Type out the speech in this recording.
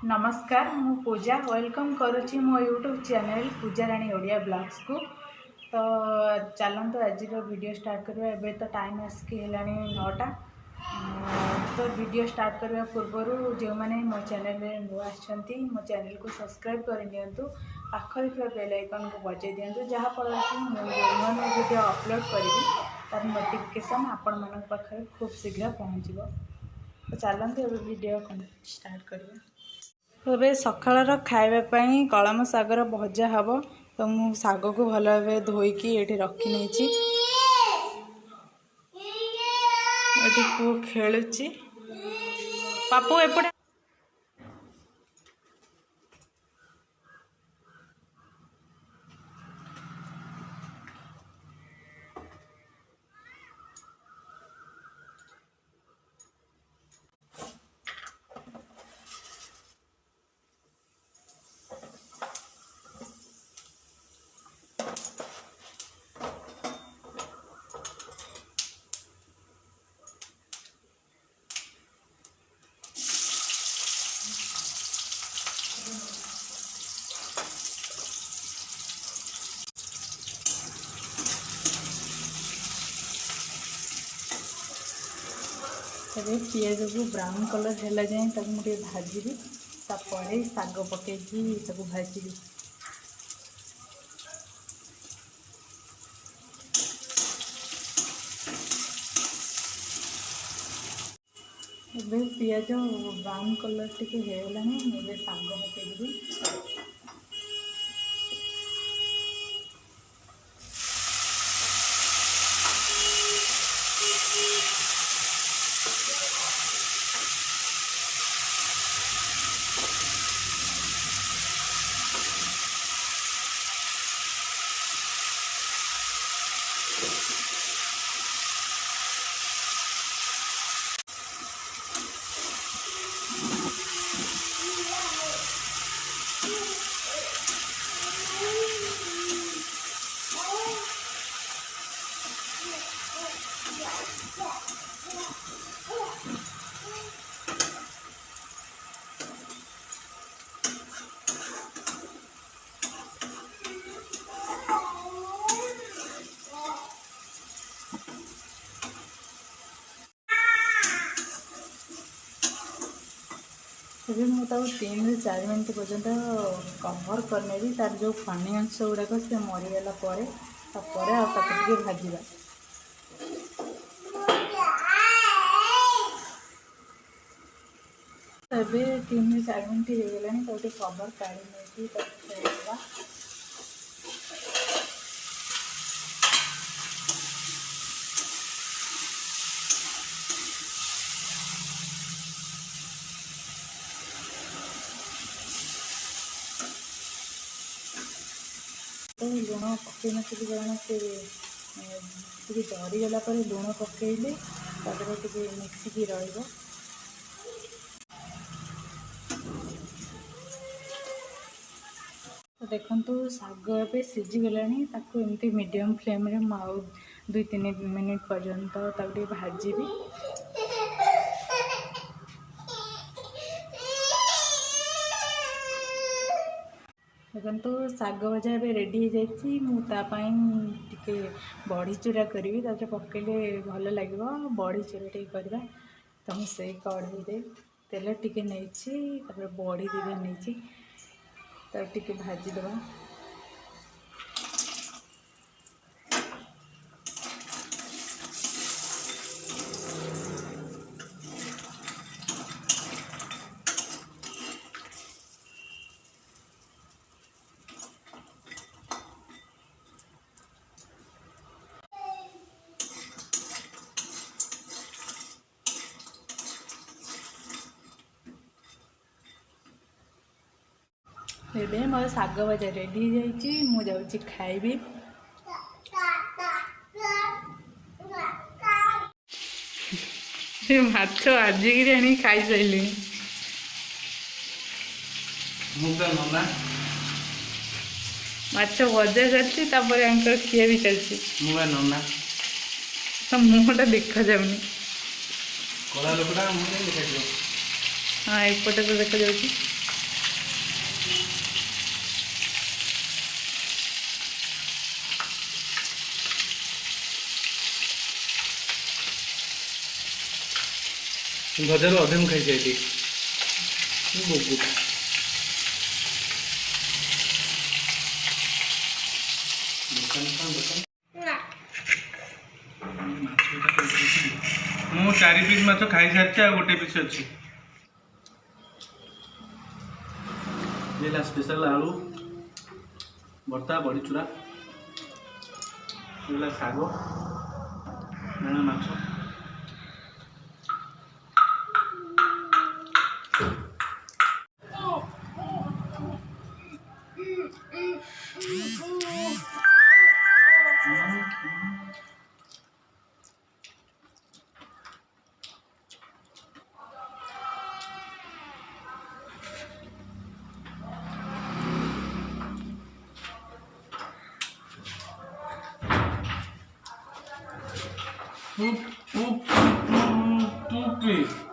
नमस्कार मु पूजा वेलकम करुच्ची मो YouTube channel Pooja Rani Odia blogs को। तो चलते आज वीडियो स्टार्ट करवा। एबे तो टाइम आसिक है 9टा। तो वीडियो स्टार्ट करने पूर्व जो मैंने मो चैनल नुआ आछंती मो चैनल को सब्सक्राइब कर दिंतु, पाखरे थी बेल आइकन को बजाई दिंतु, जहाँफल कि मुझे वीडियो अपलोड करी तार नोटिफिकेशन आपण मान पाखे खूब शीघ्र पहुँच। तो चलते एबे वीडियो स्टार्ट करिए। तो सकाळ खावाई कलम शागर भजा हम। तो मु शाग को भल भाव धोईकी ये रखी नहीं। पु खेलुची पापू एपटे। पियाज को ब्राउन कलर है जाए मुझे भाजी तापर शाग पकईकी भाजी। एबे पियाज ब्राउन कलर टी होगा शाग पकईकी। अभी मुझे 3 ରୁ 4 मिनट पर्यंत कवर करने तार जो पानी अंश गुड़ाक से मरीगला भाजवा। अभी 3 ରୁ 4 मिनट हो गला कवर काढ़ी नहीं। लुण पकई नी कारण से डरीगला लुण पकईले मिक्सिकी रही। तो देखो शाग ए सीझीगला एमती मीडियम फ्लेम रे आउ 2-3 मिनिट पर्यंत भाजी। देखो शाग भजा ए रेडी हो जाती। मुझे बड़ी चूरा करी पकड़े भल लगे बड़ी चूरा टे करवा। तो मुझे कढ़ई तेल टी नहीं बड़ी दी नहीं टी भाजीदे। एबे मोर शाग भजा रेडी हो जाइए। मुझे खाइबी। माछ आजिक आनी खाई सारे माछ भजा चलती खिया भी चलती। मुहटा देखा जाऊनी। हाँ एपटे तो देखा जाऊँ। ଭଜାରୁ ଅଧେ ମୁଁ ଖାଇସାରିଲି। ବହୁତ ମୁଁ 4 ପିସ୍ ମାଛ ଖାଇସାରିଛି, ଆଉ ଗୋଟେ ପିସ୍ ଅଛି। ହେଲା ସ୍ପେଶାଲ ଆଳୁ ଭର୍ତ୍ତା, ବଡ଼ିଚୁରା, ହେଲା ଶାଗ, ମାଛ। Poop, poop, poop, poop, poopy.